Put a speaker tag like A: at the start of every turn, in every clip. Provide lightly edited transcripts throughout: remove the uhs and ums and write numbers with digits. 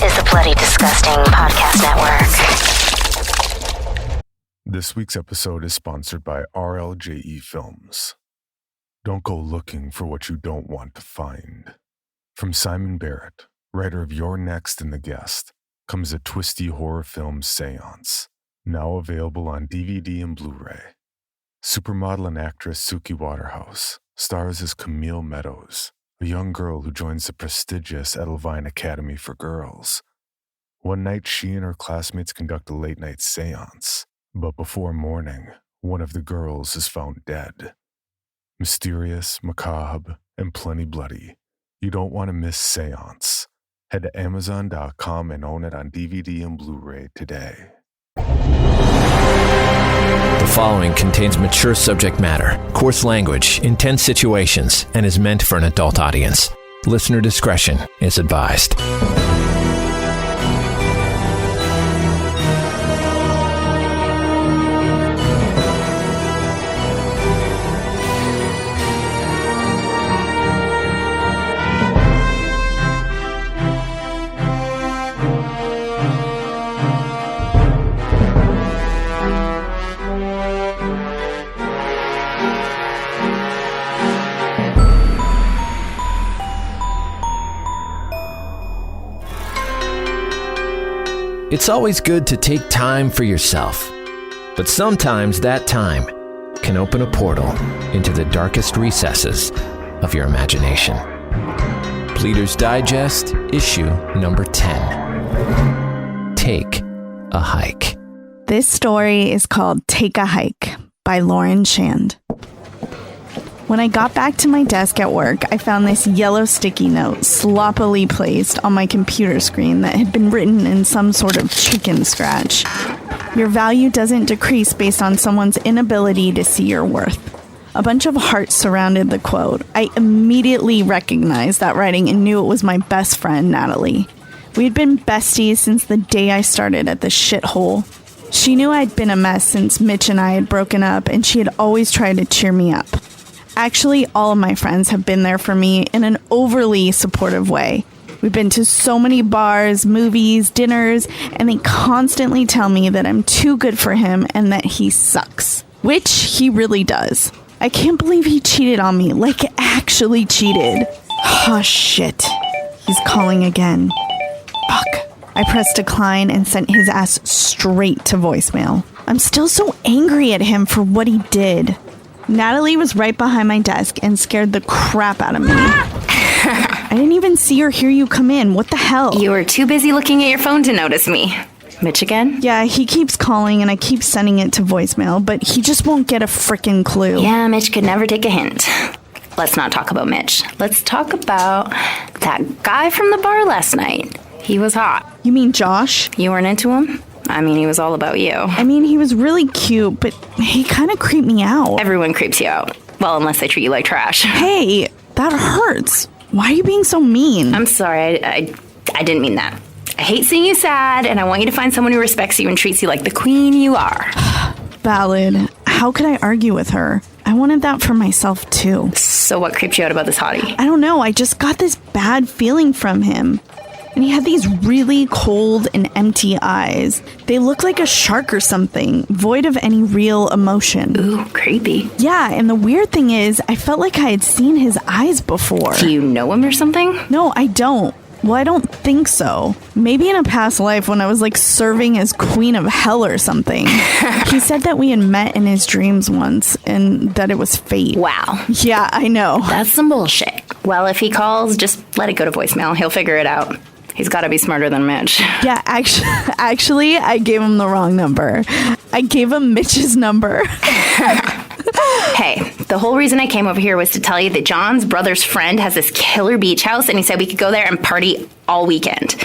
A: is the Bloody Disgusting Podcast Network.
B: This week's episode is sponsored by RLJE Films. Don't go looking for what you don't want to find. From Simon Barrett, writer of You're Next and The Guest, comes a twisty horror film Seance, now available on DVD and Blu-ray. Supermodel and actress Suki Waterhouse stars as Camille Meadows, a young girl who joins the prestigious Edelweiss Academy for Girls. One night, she and her classmates conduct a late-night seance, but before morning, one of the girls is found dead. Mysterious, macabre, and plenty bloody. You don't want to miss Seance. Head to Amazon.com and own it on DVD and Blu-ray today.
C: The following contains mature subject matter, coarse language, intense situations, and is meant for an adult audience. Listener discretion is advised. It's always good to take time for yourself, but sometimes that time can open a portal into the darkest recesses of your imagination. Pleader's Digest, issue number 10. Take a Hike.
D: This story is called Take a Hike by Lauren Shand. When I got back to my desk at work, I found this yellow sticky note sloppily placed on my computer screen that had been written in some sort of chicken scratch. Your value doesn't decrease based on someone's inability to see your worth. A bunch of hearts surrounded the quote. I immediately recognized that writing and knew it was my best friend, Natalie. We had been besties since the day I started at the shithole. She knew I'd been a mess since Mitch and I had broken up, and she had always tried to cheer me up. Actually, all of my friends have been there for me in an overly supportive way. We've been to so many bars, movies, dinners, and they constantly tell me that I'm too good for him and that he sucks. Which he really does. I can't believe he cheated on me, like actually cheated. Oh shit. He's calling again. Fuck. I pressed decline and sent his ass straight to voicemail. I'm still so angry at him for what he did. Natalie was right behind my desk and scared the crap out of me. I didn't even see or hear you come in. What the hell?
E: You were too busy looking at your phone to notice me. Mitch again?
D: Yeah, he keeps calling and I keep sending it to voicemail, but he just won't get a frickin' clue.
E: Yeah, Mitch could never take a hint. Let's not talk about Mitch. Let's talk about that guy from the bar last night. He was hot.
D: You mean Josh?
E: You weren't into him? I mean, he was all about you.
D: I mean, he was really cute, but he kind of creeped me out.
E: Everyone creeps you out. Well, unless they treat you like trash.
D: Hey, that hurts. Why are you being so mean?
E: I'm sorry, I didn't mean that. I hate seeing you sad, and I want you to find someone who respects you and treats you like the queen you are.
D: Valid. How could I argue with her? I wanted that for myself, too.
E: So what creeped you out about this hottie?
D: I don't know. I just got this bad feeling from him. And he had these really cold and empty eyes. They looked like a shark or something, void of any real emotion.
E: Ooh, creepy.
D: Yeah, and the weird thing is, I felt like I had seen his eyes before.
E: Do you know him or something?
D: No, I don't. Well, I don't think so. Maybe in a past life when I was like serving as queen of hell or something. He said that we had met in his dreams once and that it was fate.
E: Wow.
D: Yeah, I know.
E: That's some bullshit. Well, if he calls, just let it go to voicemail. He'll figure it out. He's got to be smarter than Mitch.
D: Yeah, actually, I gave him the wrong number. I gave him Mitch's number.
E: Hey, the whole reason I came over here was to tell you that John's brother's friend has this killer beach house, and he said we could go there and party all weekend.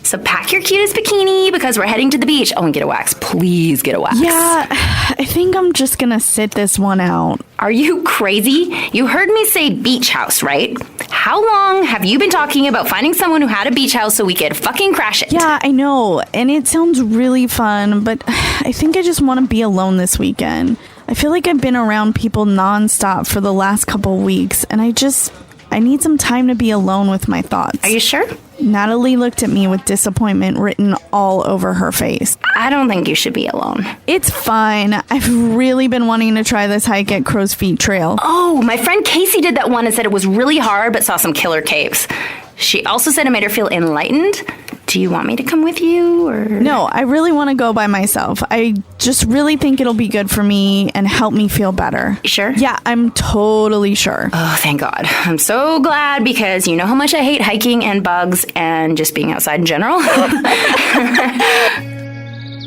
E: So pack your cutest bikini because we're heading to the beach. Oh, and get a wax. Please get a wax.
D: Yeah, I think I'm just gonna sit this one out.
E: Are you crazy? You heard me say beach house, right? How long have you been talking about finding someone who had a beach house so we could fucking crash it?
D: Yeah, I know, and it sounds really fun, but I think I just want to be alone this weekend. I feel like I've been around people nonstop for the last couple weeks, and I need some time to be alone with my thoughts.
E: Are you sure?
D: Natalie looked at me with disappointment written all over her face.
E: I don't think you should be alone.
D: It's fine. I've really been wanting to try this hike at Crow's Feet Trail.
E: Oh, my friend Casey did that one and said it was really hard but saw some killer caves. She also said it made her feel enlightened. Do you want me to come with you, or...?
D: No, I really want to go by myself. I just really think it'll be good for me and help me feel better.
E: You sure?
D: Yeah, I'm totally sure.
E: Oh, thank God. I'm so glad because you know how much I hate hiking and bugs and just being outside in general.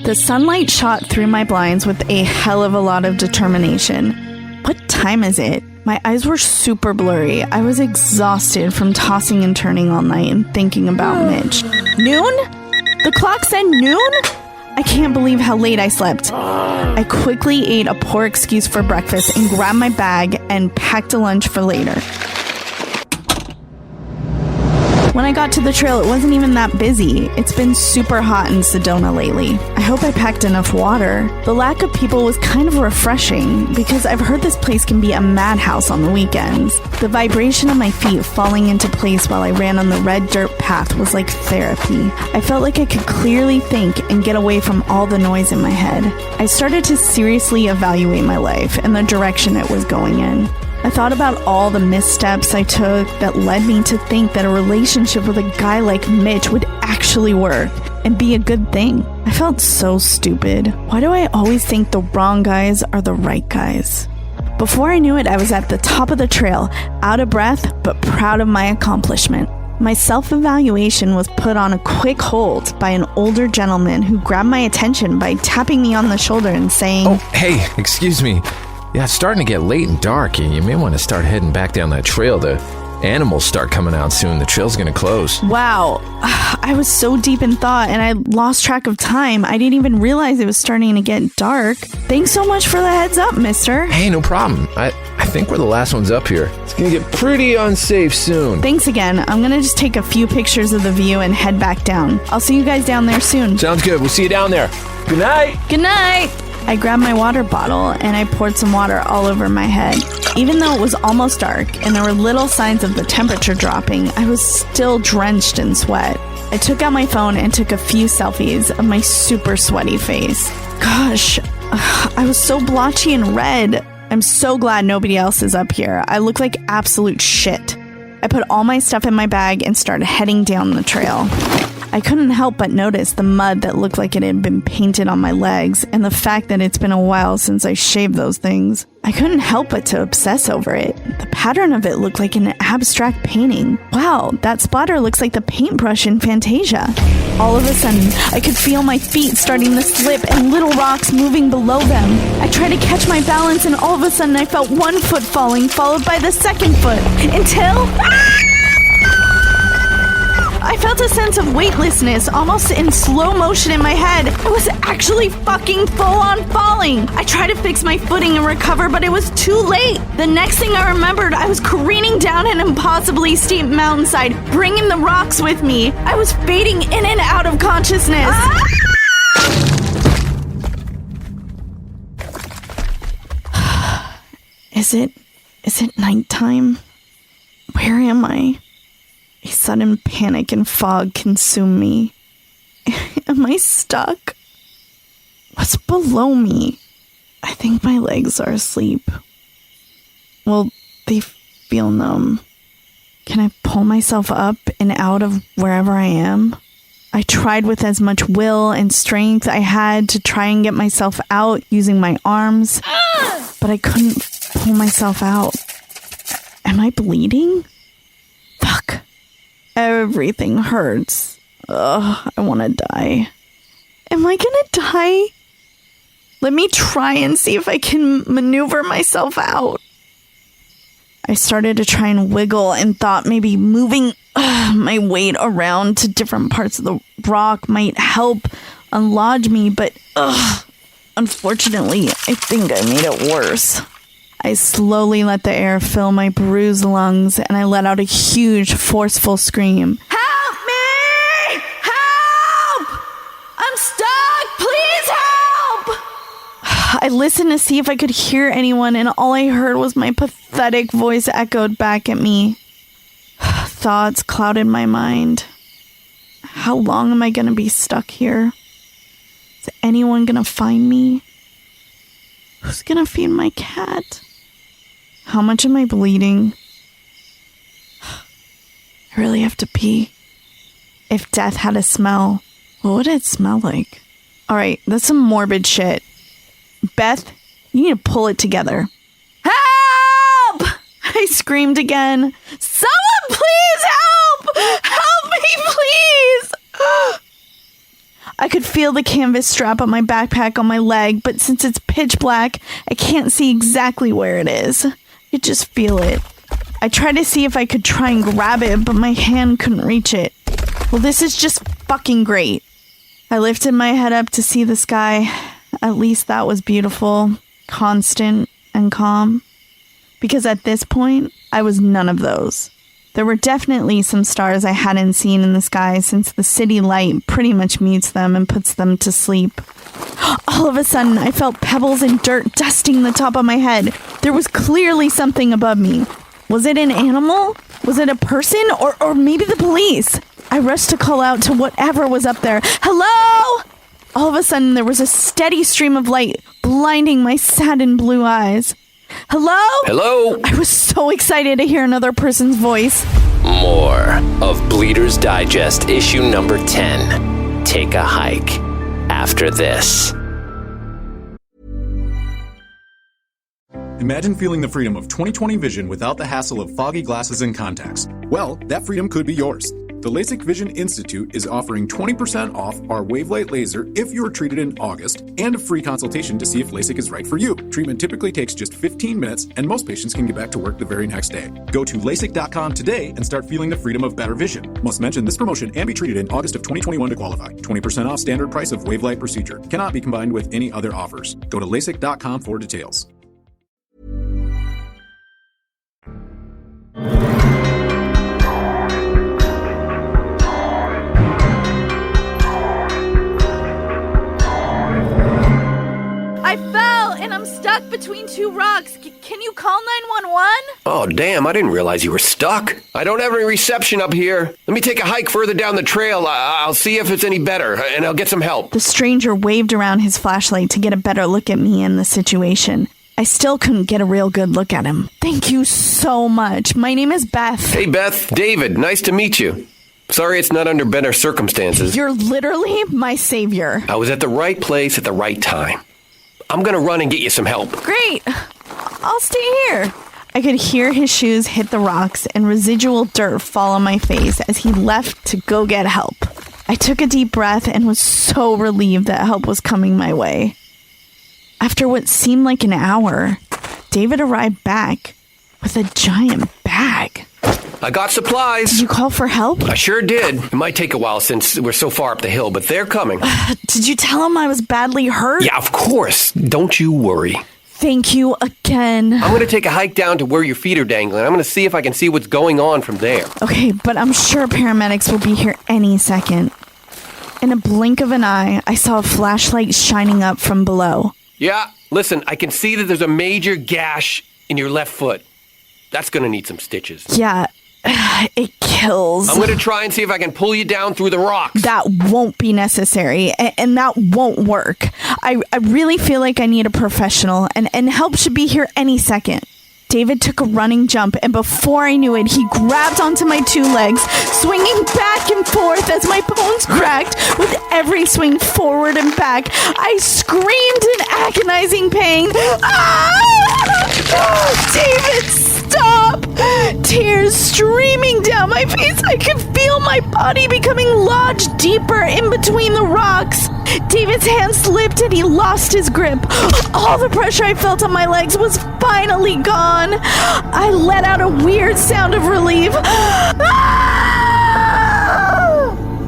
D: The sunlight shot through my blinds with a hell of a lot of determination. What time is it? My eyes were super blurry. I was exhausted from tossing and turning all night and thinking about Mitch. Noon? The clock said noon? I can't believe how late I slept. I quickly ate a poor excuse for breakfast and grabbed my bag and packed a lunch for later. When I got to the trail, it wasn't even that busy. It's been super hot in Sedona lately. I hope I packed enough water. The lack of people was kind of refreshing because I've heard this place can be a madhouse on the weekends. The vibration of my feet falling into place while I ran on the red dirt path was like therapy. I felt like I could clearly think and get away from all the noise in my head. I started to seriously evaluate my life and the direction it was going in. I thought about all the missteps I took that led me to think that a relationship with a guy like Mitch would actually work and be a good thing. I felt so stupid. Why do I always think the wrong guys are the right guys? Before I knew it, I was at the top of the trail, out of breath, but proud of my accomplishment. My self-evaluation was put on a quick hold by an older gentleman who grabbed my attention by tapping me on the shoulder and saying,
C: "Oh, hey, excuse me. Yeah, it's starting to get late and dark. You may want to start heading back down that trail. The animals start coming out soon. The trail's going to close."
D: Wow. I was so deep in thought and I lost track of time. I didn't even realize it was starting to get dark. Thanks so much for the heads up, mister.
C: Hey, no problem. I think we're the last ones up here. It's going to get pretty unsafe soon.
D: Thanks again. I'm going to just take a few pictures of the view and head back down. I'll see you guys down there soon.
C: Sounds good. We'll see you down there. Good night.
D: Good night. I grabbed my water bottle and I poured some water all over my head. Even though it was almost dark and there were little signs of the temperature dropping, I was still drenched in sweat. I took out my phone and took a few selfies of my super sweaty face. Gosh, I was so blotchy and red. I'm so glad nobody else is up here. I look like absolute shit. I put all my stuff in my bag and started heading down the trail. I couldn't help but notice the mud that looked like it had been painted on my legs and the fact that it's been a while since I shaved those things. I couldn't help but to obsess over it. The pattern of it looked like an abstract painting. Wow, that splatter looks like the paintbrush in Fantasia. All of a sudden, I could feel my feet starting to slip and little rocks moving below them. I tried to catch my balance and all of a sudden I felt one foot falling, followed by the second foot, until... I felt a sense of weightlessness, almost in slow motion in my head. I was actually fucking full-on falling. I tried to fix my footing and recover, but it was too late. The next thing I remembered, I was careening down an impossibly steep mountainside, bringing the rocks with me. I was fading in and out of consciousness. Is it nighttime? Where am I? A sudden panic and fog consumed me. Am I stuck? What's below me? I think my legs are asleep. Well, they feel numb. Can I pull myself up and out of wherever I am? I tried with as much will and strength I had to try and get myself out using my arms, but I couldn't pull myself out. Am I bleeding? Fuck. Everything hurts. Ugh, I want to die. Am I gonna die? Let me try and see if I can maneuver myself out. I started to try and wiggle and thought maybe moving my weight around to different parts of the rock might help unlodge me, but unfortunately, I think I made it worse. I slowly let the air fill my bruised lungs, and I let out a huge, forceful scream. Help me! Help! I'm stuck! Please help! I listened to see if I could hear anyone, and all I heard was my pathetic voice echoed back at me. Thoughts clouded my mind. How long am I gonna be stuck here? Is anyone gonna find me? Who's gonna feed my cat? How much am I bleeding? I really have to pee. If death had a smell, what would it smell like? Alright, that's some morbid shit. Beth, you need to pull it together. Help! I screamed again. Someone please help! Help me, please! I could feel the canvas strap on my backpack on my leg, but since it's pitch black, I can't see exactly where it is. I could just feel it. I tried to see if I could try and grab it, but my hand couldn't reach it. Well, this is just fucking great. I lifted my head up to see the sky. At least that was beautiful, constant, and calm. Because at this point, I was none of those. There were definitely some stars I hadn't seen in the sky since the city light pretty much mutes them and puts them to sleep. All of a sudden, I felt pebbles and dirt dusting the top of my head. There was clearly something above me. Was it an animal? Was it a person? Or maybe the police? I rushed to call out to whatever was up there. Hello? All of a sudden, there was a steady stream of light blinding my saddened blue eyes. Hello?
C: Hello?
D: I was so excited to hear another person's voice.
C: More of Bleeders Digest issue number 10. Take a hike. After this.
F: Imagine feeling the freedom of 20/20 vision without the hassle of foggy glasses and contacts. Well, that freedom could be yours. The LASIK Vision Institute is offering 20% off our Wavelight laser if you were treated in August, and a free consultation to see if LASIK is right for you. Treatment typically takes just 15 minutes, and most patients can get back to work the very next day. Go to LASIK.com today and start feeling the freedom of better vision. Must mention this promotion and be treated in August of 2021 to qualify. 20% off standard price of Wavelight procedure. Cannot be combined with any other offers. Go to LASIK.com for details.
D: I fell and I'm stuck between two rocks. Can you call 911?
G: Oh, damn, I didn't realize you were stuck. I don't have any reception up here. Let me take a hike further down the trail. I'll see if it's any better, and I'll get some help.
D: The stranger waved around his flashlight to get a better look at me and the situation. I still couldn't get a real good look at him. Thank you so much. My name is Beth.
G: Hey, Beth. David, nice to meet you. Sorry it's not under better circumstances.
D: You're literally my savior.
G: I was at the right place at the right time. I'm gonna run and get you some help.
D: Great. I'll stay here. I could hear his shoes hit the rocks and residual dirt fall on my face as he left to go get help. I took a deep breath and was so relieved that help was coming my way. After what seemed like an hour, David arrived back with a giant bag.
G: I got supplies.
D: Did you call for help?
G: I sure did. It might take a while since we're so far up the hill, but they're coming.
D: Did you tell him I was badly hurt?
G: Yeah, of course. Don't you worry.
D: Thank you again.
G: I'm going to take a hike down to where your feet are dangling. I'm going to see if I can see what's going on from there.
D: Okay, but I'm sure paramedics will be here any second. In a blink of an eye, I saw a flashlight shining up from below.
G: Yeah, listen, I can see that there's a major gash in your left foot. That's going to need some stitches.
D: Yeah, it kills.
G: I'm going to try and see if I can pull you down through the rocks.
D: That won't be necessary, and that won't work. I really feel like I need a professional, and help should be here any second. David took a running jump, and before I knew it, he grabbed onto my two legs, swinging back and forth as my bones cracked. With every swing forward and back, I screamed in agonizing pain. Ah! David, stop! Tears streaming down my face. I could feel my body becoming lodged deeper in between the rocks. David's hand slipped and he lost his grip. All the pressure I felt on my legs was finally gone. I let out a weird sound of relief. Ah!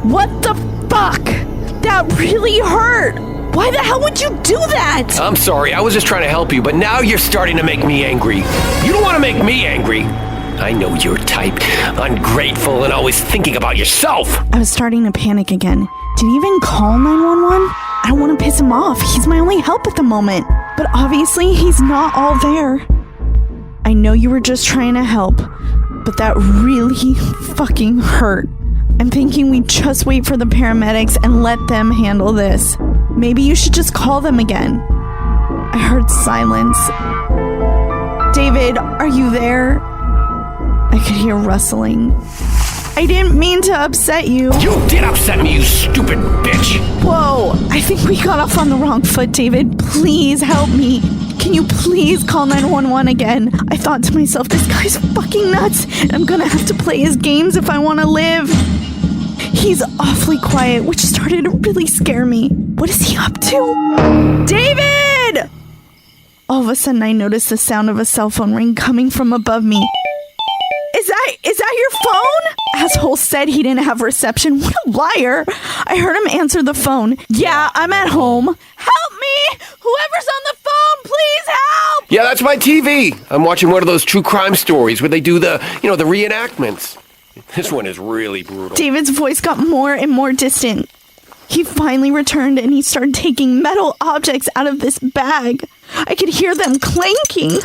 D: What the fuck? That really hurt. Why the hell would you do that?
G: I'm sorry, I was just trying to help you, but now you're starting to make me angry. You don't want to make me angry. I know your type. Ungrateful and always thinking about yourself.
D: I was starting to panic again. Did he even call 911? I don't want to piss him off. He's my only help at the moment. But obviously, he's not all there. I know you were just trying to help, but that really fucking hurt. I'm thinking we just wait for the paramedics and let them handle this. Maybe you should just call them again. I heard silence. David, are you there? I could hear rustling. I didn't mean to upset you.
G: You did upset me, you stupid bitch!
D: Whoa, I think we got off on the wrong foot, David. Please help me. Can you please call 911 again? I thought to myself, this guy's fucking nuts. I'm gonna have to play his games if I want to live. He's awfully quiet, which started to really scare me. What is he up to? David! All of a sudden, I noticed the sound of a cell phone ring coming from above me. Is that your phone? Asshole said he didn't have reception. What a liar. I heard him answer the phone. Yeah, I'm at home. Help me! Whoever's on the phone, please help!
G: Yeah, that's my TV. I'm watching one of those true crime stories where they do the reenactments. This one is really brutal.
D: David's voice got more and more distant. He finally returned and he started taking metal objects out of this bag. I could hear them clanking.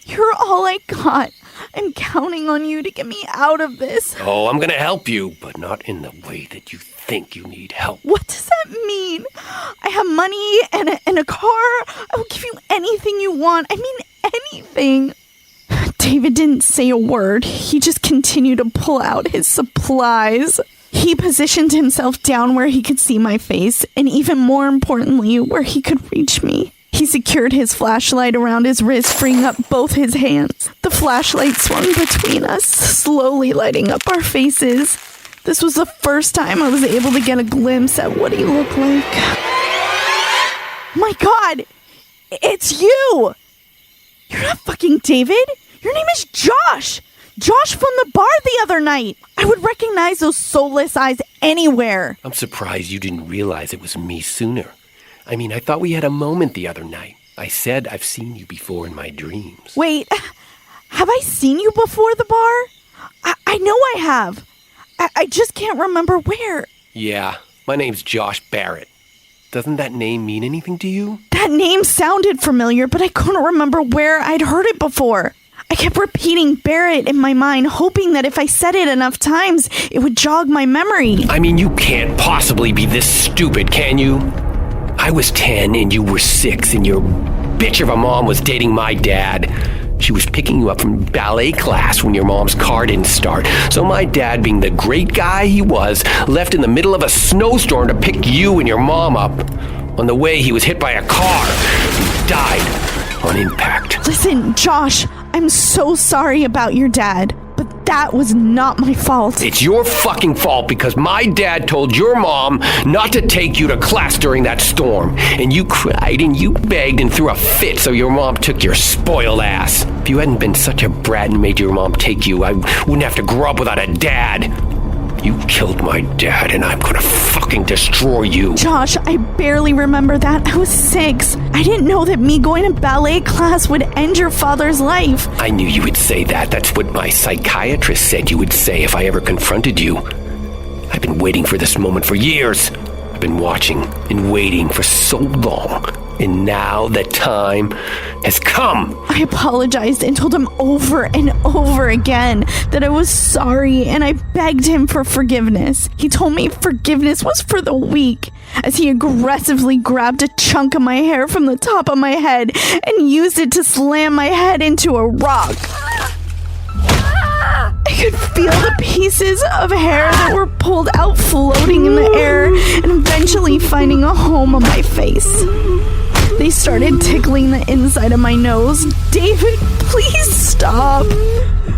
D: You're all I got. I'm counting on you to get me out of this.
G: Oh, I'm gonna help you, but not in the way that you think you need help.
D: What does that mean? I have money and a car. I will give you anything you want. I mean, anything. David didn't say a word. He just continued to pull out his supplies. He positioned himself down where he could see my face, and even more importantly, where he could reach me. He secured his flashlight around his wrist, freeing up both his hands. The flashlight swung between us, slowly lighting up our faces. This was the first time I was able to get a glimpse at what he looked like. My God! It's you! You're not fucking David! Your name is Josh! Josh from the bar the other night! I would recognize those soulless eyes anywhere!
G: I'm surprised you didn't realize it was me sooner. I mean, I thought we had a moment the other night. I said I've seen you before in my dreams.
D: Wait, have I seen you before the bar? I know I have. I just can't remember where.
G: Yeah, my name's Josh Barrett. Doesn't that name mean anything to you?
D: That name sounded familiar, but I couldn't remember where I'd heard it before. I kept repeating Barrett in my mind, hoping that if I said it enough times, it would jog my memory.
G: I mean, you can't possibly be this stupid, can you? I was 10 and you were 6 and your bitch of a mom was dating my dad. She was picking you up from ballet class when your mom's car didn't start. So my dad, being the great guy he was, left in the middle of a snowstorm to pick you and your mom up. On the way, he was hit by a car and died on impact.
D: Listen, Josh, I'm so sorry about your dad, but that was not my fault.
G: It's your fucking fault because my dad told your mom not to take you to class during that storm. And you cried and you begged and threw a fit, so your mom took your spoiled ass. If you hadn't been such a brat and made your mom take you, I wouldn't have to grow up without a dad. You killed my dad and I'm gonna fucking destroy you.
D: Josh, I barely remember that. I was 6. I didn't know that me going to ballet class would end your father's life.
G: I knew you would say that. That's what my psychiatrist said you would say if I ever confronted you. I've been waiting for this moment for years. I've been watching and waiting for so long. And now the time has come.
D: I apologized and told him over and over again that I was sorry, and I begged him for forgiveness. He told me forgiveness was for the weak, as he aggressively grabbed a chunk of my hair from the top of my head and used it to slam my head into a rock. I could feel the pieces of hair that were pulled out floating in the air and eventually finding a home on my face. They started tickling the inside of my nose. David, please stop.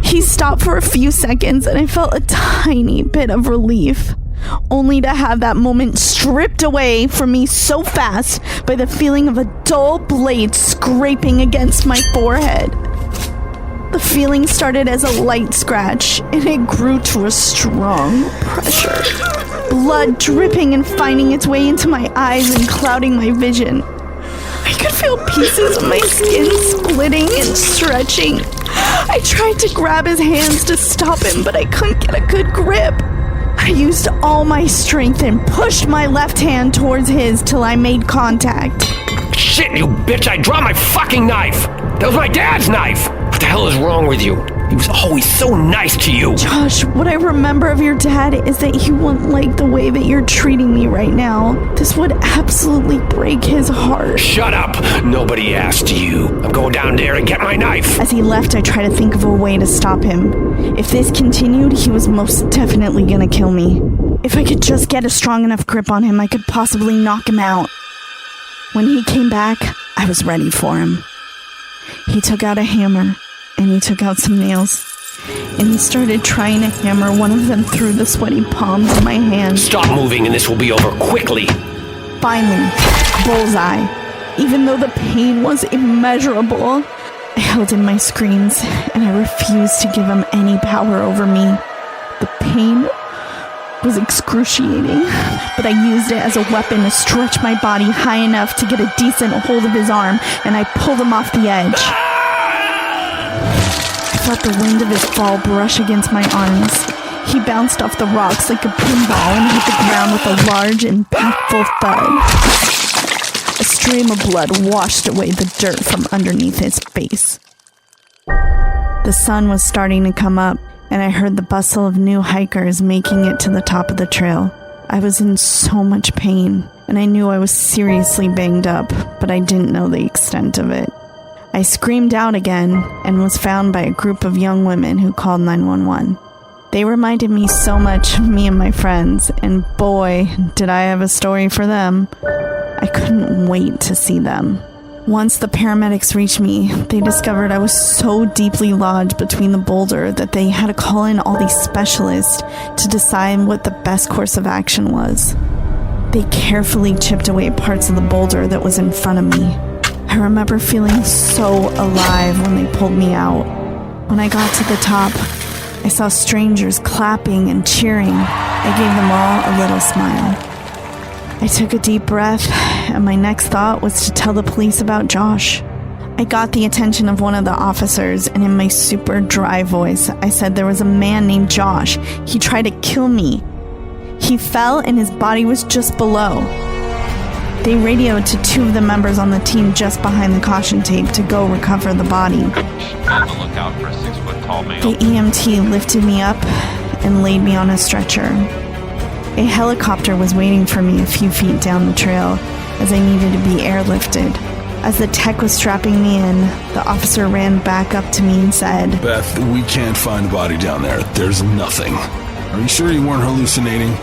D: He stopped for a few seconds and I felt a tiny bit of relief, only to have that moment stripped away from me so fast by the feeling of a dull blade scraping against my forehead. The feeling started as a light scratch, and it grew to a strong pressure. Blood dripping and finding its way into my eyes and clouding my vision. I could feel pieces of my skin splitting and stretching. I tried to grab his hands to stop him, but I couldn't get a good grip. I used all my strength and pushed my left hand towards his till I made contact.
G: Shit, you bitch, I dropped my fucking knife! That was my dad's knife! What the hell is wrong with you? He was always so nice to you.
D: Josh, what I remember of your dad is that he wouldn't like the way that you're treating me right now. This would absolutely break his heart.
G: Shut up! Nobody asked you. I'm going down there and get my knife.
D: As he left, I tried to think of a way to stop him. If this continued, he was most definitely gonna kill me. If I could just get a strong enough grip on him, I could possibly knock him out. When he came back, I was ready for him. He took out a hammer, and he took out some nails, and he started trying to hammer one of them through the sweaty palms of my hands.
G: Stop moving and this will be over quickly.
D: Finally, bullseye. Even though the pain was immeasurable, I held in my screams, and I refused to give him any power over me. The pain was excruciating, but I used it as a weapon to stretch my body high enough to get a decent hold of his arm, and I pulled him off the edge. I felt the wind of his fall brush against my arms. He bounced off the rocks like a pinball and hit the ground with a large, impactful thud. A stream of blood washed away the dirt from underneath his face. The sun was starting to come up, and I heard the bustle of new hikers making it to the top of the trail. I was in so much pain, and I knew I was seriously banged up, but I didn't know the extent of it. I screamed out again and was found by a group of young women who called 911. They reminded me so much of me and my friends, and boy, did I have a story for them. I couldn't wait to see them. Once the paramedics reached me, they discovered I was so deeply lodged between the boulder that they had to call in all these specialists to decide what the best course of action was. They carefully chipped away parts of the boulder that was in front of me. I remember feeling so alive when they pulled me out. When I got to the top, I saw strangers clapping and cheering. I gave them all a little smile. I took a deep breath, and my next thought was to tell the police about Josh. I got the attention of one of the officers, and in my super dry voice, I said there was a man named Josh. He tried to kill me. He fell, and his body was just below. They radioed to two of the members on the team just behind the caution tape to go recover the body.
H: On the lookout for a 6-foot-tall male.
D: The EMT lifted me up and laid me on a stretcher. A helicopter was waiting for me a few feet down the trail as I needed to be airlifted. As the tech was strapping me in, the officer ran back up to me and said,
I: "Beth, we can't find a body down there. There's nothing. Are you sure you weren't hallucinating?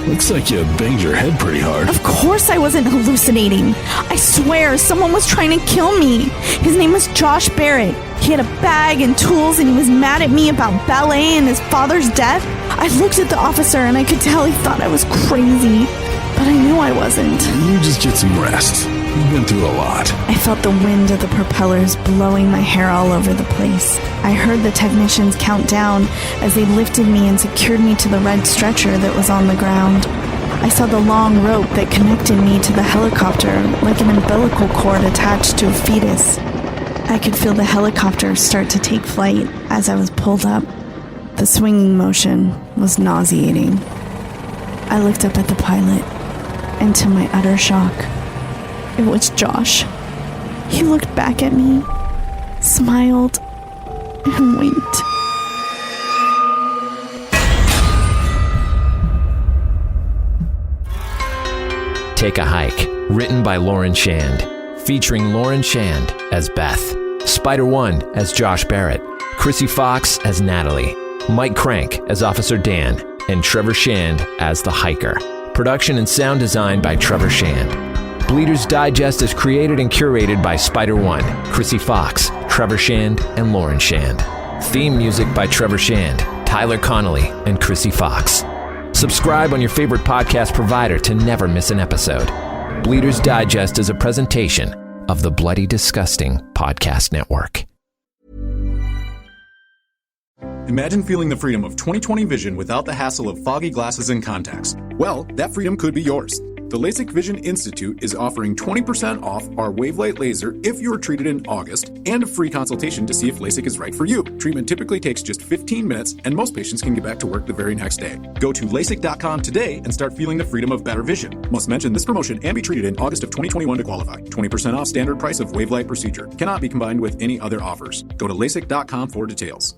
I: Looks like you banged your head pretty hard."
D: Of course I wasn't hallucinating. I swear someone was trying to kill me. His name was Josh Barrett. He had a bag and tools, and he was mad at me about ballet and his father's death. I looked at the officer, and I could tell he thought I was crazy, but I knew I wasn't.
I: You just get some rest. You've been through a lot.
D: I felt the wind of the propellers blowing my hair all over the place. I heard the technicians count down as they lifted me and secured me to the red stretcher that was on the ground. I saw the long rope that connected me to the helicopter like an umbilical cord attached to a fetus. I could feel the helicopter start to take flight as I was pulled up. The swinging motion was nauseating. I looked up at the pilot, and to my utter shock, it was Josh. He looked back at me, smiled, and winked.
C: Take a Hike, written by Lauren Shand, featuring Lauren Shand as Beth, Spider-One as Josh Barrett, Chrissy Fox as Natalie, Mike Crank as Officer Dan, and Trevor Shand as the hiker. Production and sound design by Trevor Shand. Bleeders Digest is created and curated by Spider-One, Chrissy Fox, Trevor Shand, and Lauren Shand. Theme music by Trevor Shand, Tyler Connolly, and Chrissy Fox. Subscribe on your favorite podcast provider to never miss an episode. Bleeders Digest is a presentation of the Bloody Disgusting Podcast Network.
F: Imagine feeling the freedom of 20/20 vision without the hassle of foggy glasses and contacts. Well, that freedom could be yours. The LASIK Vision Institute is offering 20% off our Wavelight laser if you were treated in August, and a free consultation to see if LASIK is right for you. Treatment typically takes just 15 minutes, and most patients can get back to work the very next day. Go to LASIK.com today and start feeling the freedom of better vision. Must mention this promotion and be treated in August of 2021 to qualify. 20% off standard price of Wavelight procedure. Cannot be combined with any other offers. Go to LASIK.com for details.